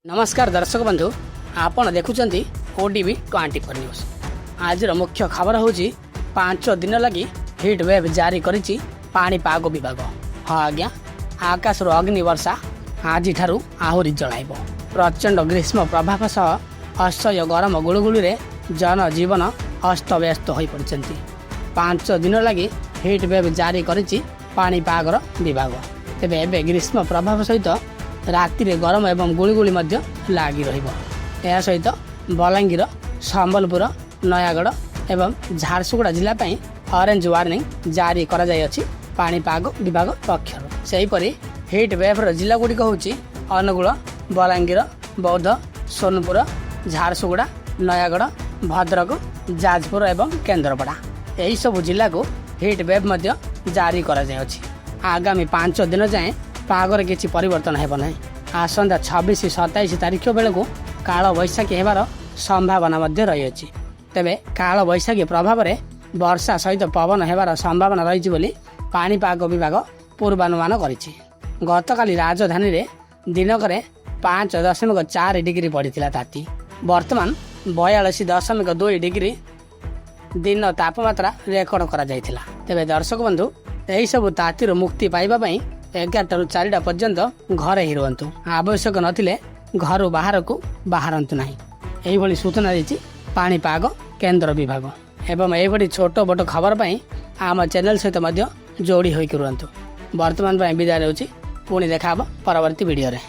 नमस्कार दर्शक बंधु आपण देखुंत ओडीवी 24 न्यूज। आज मुख्य खबर हूँ 5 दिन लगी हिट वेव जारी करिछि पाणीपाग विभाग। हाँ आज्ञा आकाश अग्नि वर्षा आज आहरी जलाइब। प्रचंड ग्रीष्म प्रभाव सह असह्य गरम गुळुगुळी जनजीवन अस्तव्यस्त हो पड़ती। 5 दिन लगी हिट वेव जारी करिछि पाणीपाग विभाग। तेबे एबे ग्रीष्म प्रभाव सहित राति गरम एवं गुळुगुळी लगी रहा सहित बलांगीर संबलपुर नयागढ़ एवं झारसुगुड़ा जिला ऑरेंज वार्निंग जारी करा जायछि पाणीपाग विभाग पक्षर। सेहीपरि हिट वेव्र जिला गुड़िक हूँ अनुगुल बलांगीर बौद्ध सोनपुर झारसुगुड़ा नयागढ़ भद्रक जाजपुर एवं केन्द्रापड़ा यही सब जिला को हिट वेव जारी करा जायछि। आगामी 5 दिन जाए पागर किसी परिवर्तन हेब ना। आसंता 26-27 तारीख बेलू काल बैशाखी होबार संभावना रही। तेबे काल बैशाखी प्रभाव में वर्षा सहित पवन होबार संभावना रही बोली पाणीपाग विभाग पूर्वानुमान करिछि। गतकाली राजधानी रे दिनक 5.4 डिग्री पड़ता ताती। वर्तमान 42.2 डिग्री दिन तापमात्रा रेकर्ड करा जायथिला। तेबे दर्शक बंधु यही सब तातीर मुक्ति पाइबा पई 11 ରୁ 4ଟା पर्यंत घरे ही रुहतु। आवश्यक नथिले घर बाहर को बाहरतु नहीं। यही सूचना दी पाणीपाग केन्द्र विभाग। एवं यही छोट बड़ खबर पाई आम चैनल सहित जोड़ी होकर रुहतु। वर्तमान विदाय रहउछि। पुणी देखा परवर्ती वीडियो रे।